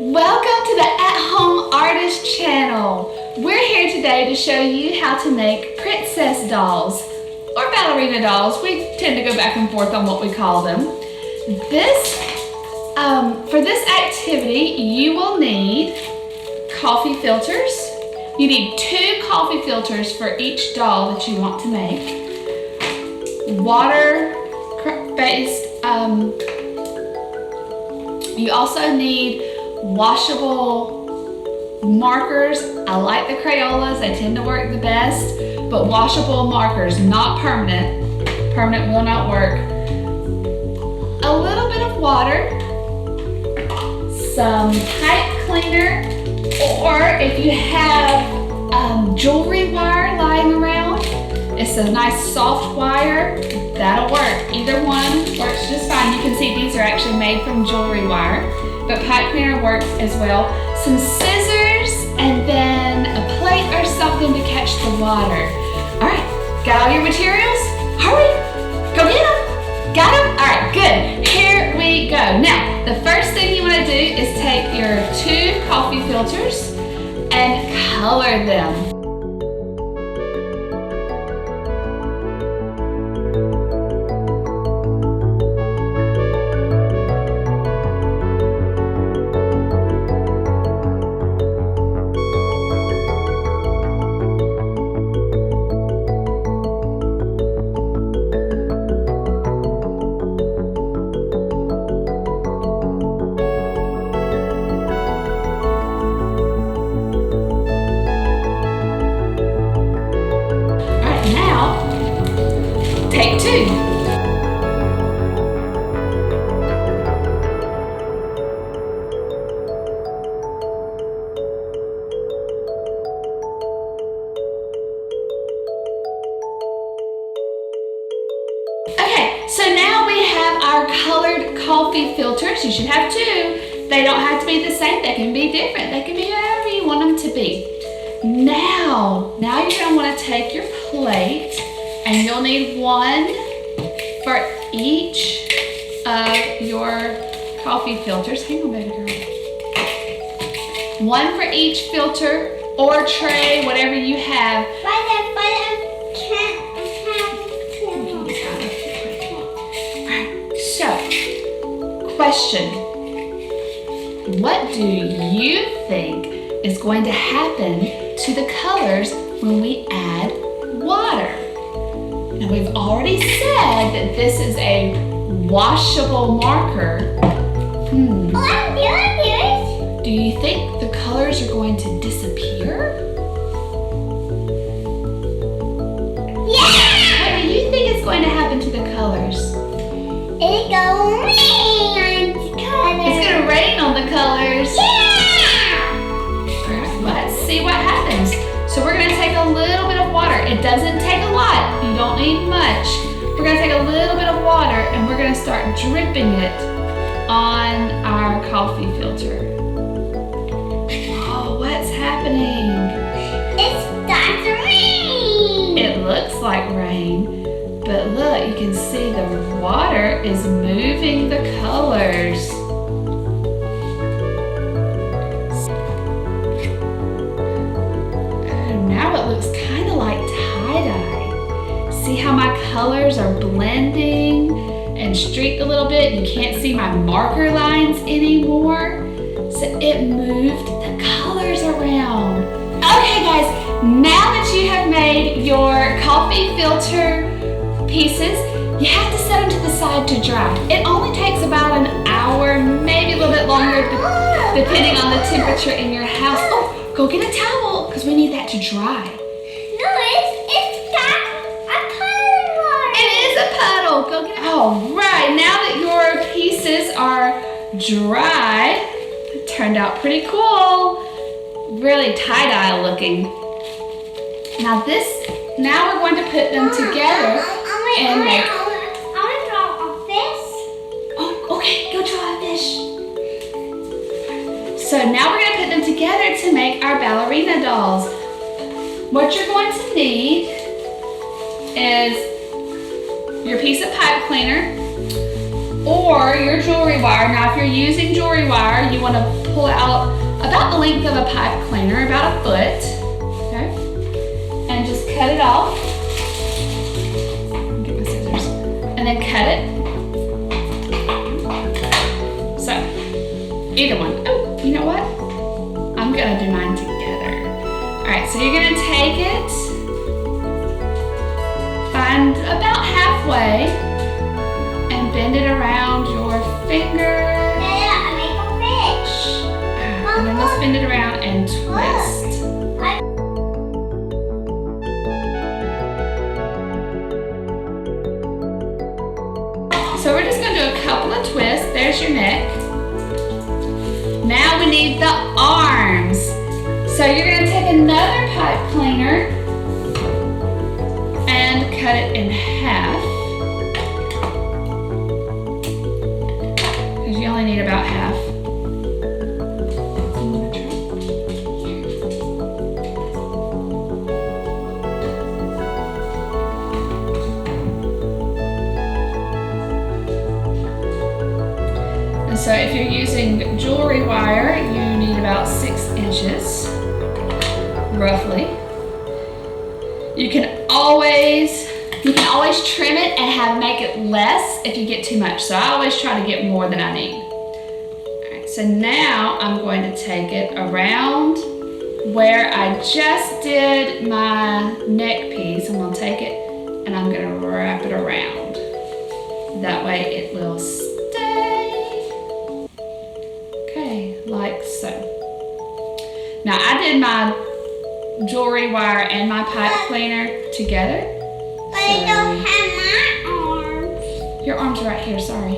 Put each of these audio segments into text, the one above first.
Welcome to the At-Home Artist channel. We're here today to show you how to make princess dolls or ballerina dolls. We tend to go back and forth on what we call them. For this activity, you will need coffee filters. You need 2 coffee filters for each doll that you want to make. Water-based, you also need washable markers. I like the Crayolas, they tend to work the best, but washable markers, not permanent. Permanent will not work. A little bit of water, some pipe cleaner, or if you have jewelry wire lying around, it's a nice soft wire, that'll work. Either one works just fine. You can see these are actually made from jewelry wire, but pipe cleaner works as well. Some scissors, and then a plate or something to catch the water. All right, got all your materials? Hurry, go get them. Got them? All right, good. Here we go. Now, the first thing you want to do is take your 2 coffee filters and color them. Take 2. Okay, so now we have our colored coffee filters. You should have 2. They don't have to be the same. They can be different. They can be whatever you want them to be. Now you're going to want to take your plate, and you'll need 1 for each of your coffee filters. Hang on, baby girl. 1 for each filter or tray, whatever you have. So, question. What do you think is going to happen to the colors when we add water? Now, we've already said that this is a washable marker. Do you think the colors are going to disappear? Yeah! What do you think is going to happen to the colors? It's gonna rain on the colors. It's going to rain on the colors. Yeah! All right, let's see what happens. So we're going to take a little bit of water. It doesn't take a lot. You don't need much. We're going to take a little bit of water and we're going to start dripping it on our coffee filter. Oh, what's happening? It starts to rain. It looks like rain, but look, you can see the water is moving the colors. Now it looks kind of like tie-dye. See how my colors are blending and streaked a little bit? You can't see my marker lines anymore. So it moved the colors around. Okay guys, now that you have made your coffee filter pieces, you have to set them to the side to dry. It only takes about an hour, maybe a little bit longer, depending on the temperature in your house. Oh, go get a towel, because we need that to dry. No, it's got a puddle. It is a puddle. Go get it. All right, now that your pieces are dry, it turned out pretty cool. Really tie-dye looking. Now we're going to put them together and make. I want to draw a fish. Oh, okay, go draw a fish. So now we're going to put them together to make our ballerina dolls. What you're going to need is your piece of pipe cleaner, or or your jewelry wire. Now if you're using jewelry wire, you want to pull out about the length of a pipe cleaner, about a foot, okay? And just cut it off. Get my scissors. And then cut it. So, either one. Oh, you know what? I'm gonna do mine together. All right, so you're gonna take it, find about halfway, and bend it around your finger. Yeah, I make a fish. And then let's bend it around and twist. So we're just gonna do a couple of twists. There's your neck. Now we need the arms. So you're gonna take another pipe cleaner and cut it in half. Because you only need about half. So if you're using jewelry wire, you need about 6 inches, roughly. You can always trim it and make it less if you get too much. So I always try to get more than I need. All right, so now I'm going to take it around where I just did my neck piece. I'm going to take it and I'm going to wrap it around. That way it will stay. Like so. Now I did my jewelry wire and my pipe cleaner together. But I don't have my arms. Your arms are right here, sorry.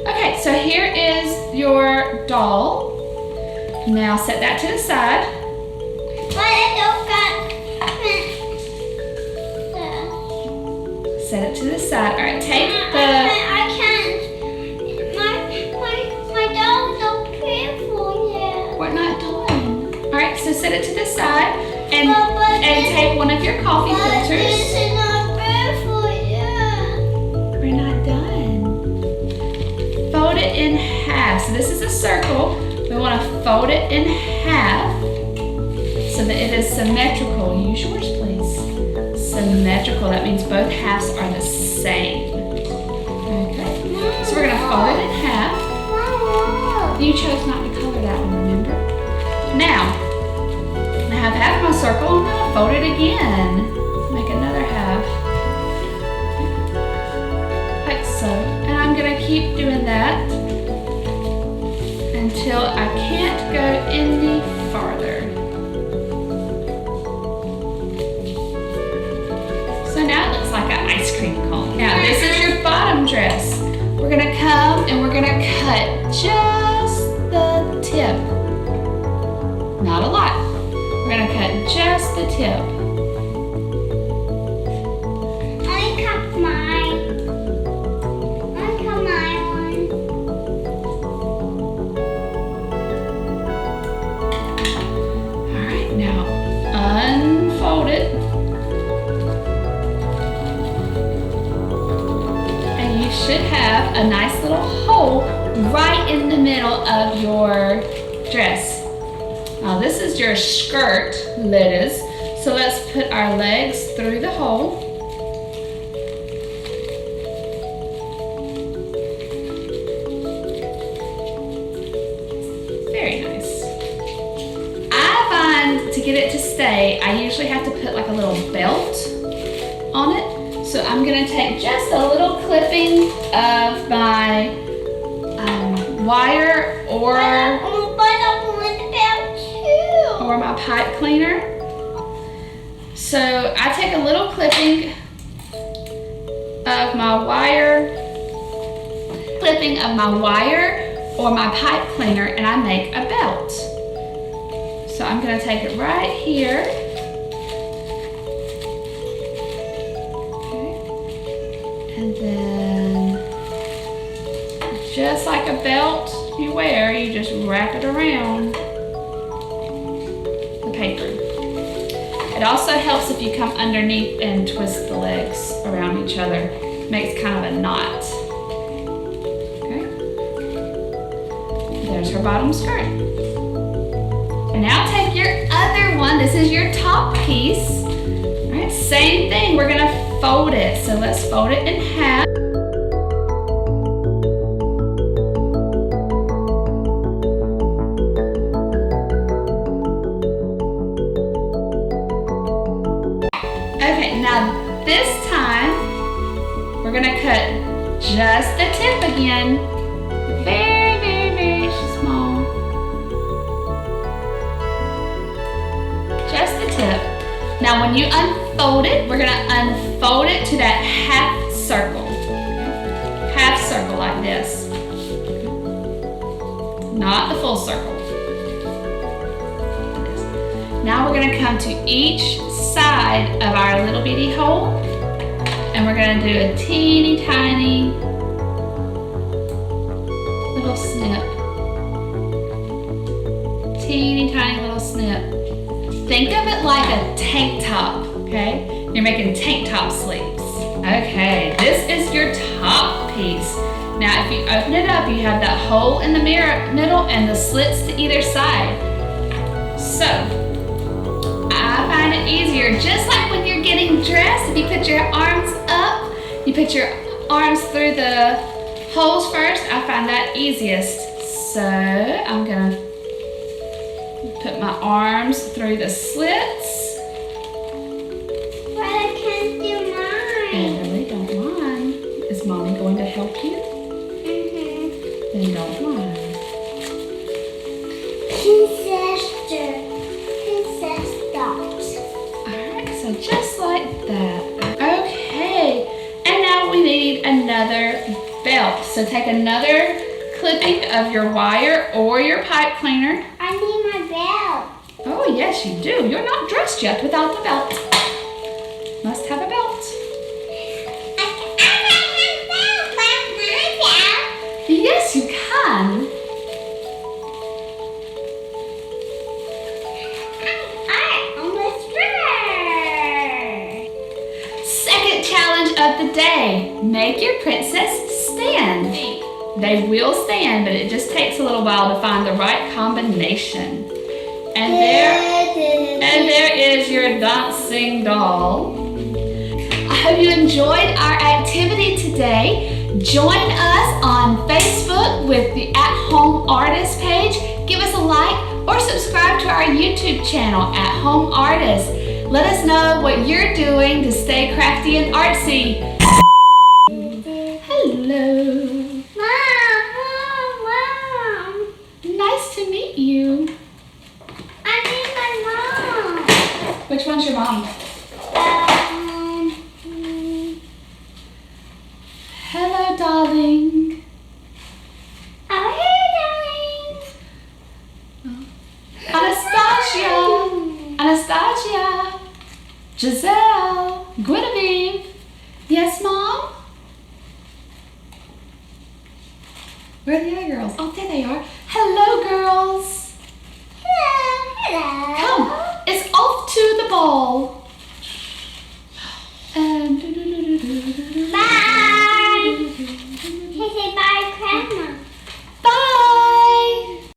Okay, so here is your doll. Now set that to the side. But I don't got Set it to the side. All right, take I can't. My doll's up here for you. We're not done. All right, so set it to the side and But take one of your coffee this filters. is not good for you. We're not done. Fold it in half. So this is a circle. We want to fold it in half so that it is symmetrical. Use yours, please. Symmetrical. That means both halves are the same. Okay. So we're going to fold it in half. You chose not to color that one, remember? Now, I have half my circle. I'm going to fold it again. Make another half. Like so. And I'm going to keep doing that until I can't go any farther. So now it looks like an ice cream cone. Now this is your bottom dress. We're going to come and we're going to cut just the tip. Not a lot. We're going to cut just the tip. I cut mine. I cut my one. All right, now unfold it. And you should have a nice little hole right in the middle of your dress. Now this is your skirt, ladies. So let's put our legs through the hole. Very nice. I find to get it to stay, I usually have to put like a little belt on it. So I'm gonna take just a little clipping of my wire or my pipe cleaner. So I take a little clipping of my wire, or my pipe cleaner, and I make a belt. So I'm gonna take it right here. Okay. And then just like a belt you wear, you just wrap it around the paper. It also helps if you come underneath and twist the legs around each other. Makes kind of a knot. There's her bottom skirt. And now take your other one. This is your top piece. All right, same thing. We're gonna fold it. So let's fold it in half. Okay, now this time we're gonna cut just the tip again. Very, very, very small. Just the tip. Now when you unfold it, we're gonna unfold it to that half circle. Half circle like this. Not the full circle. Now we're gonna come to each side of our little bitty hole, and we're gonna do a teeny tiny little snip. Teeny tiny little snip. Think of it like a tank top, okay? You're making tank top sleeves. Okay, this is your top piece. Now if you open it up, you have that hole in the middle and the slits to either side. So, I find it easier, just like when you're getting dressed, if you put your arms up, you put your arms through the holes first, I find that easiest. So I'm gonna put my arms through the slits. But I can't do mine. Really, don't mind. Is Mommy going to help you? Then don't mind. Princess dots. Alright, so just like that. Okay, and now we need another belt. So take another clipping of your wire or your pipe cleaner. I need my belt. Oh yes, you do. You're not dressed yet without the belt. Must have a belt. I can't have my belt. Yes, you can. Second challenge of the day. Make your princess stand. They will stand, but it just takes a little while to find the right combination. And there is your dancing doll. I hope you enjoyed our activity today. Join us on Facebook with the At Home Artist page. Give us a like or subscribe to our YouTube channel, At Home Artist. Let us know what you're doing to stay crafty and artsy. Hello. Mom. Nice to meet you. I need my mom. Which one's your mom? Hello, darling. Oh, hey, darling. Anastasia. Anastasia. Giselle. Guinevere. Yes, Mom? Where are the other girls? Oh, there they are. Hello, girls. Hello. Come, it's off to the ball.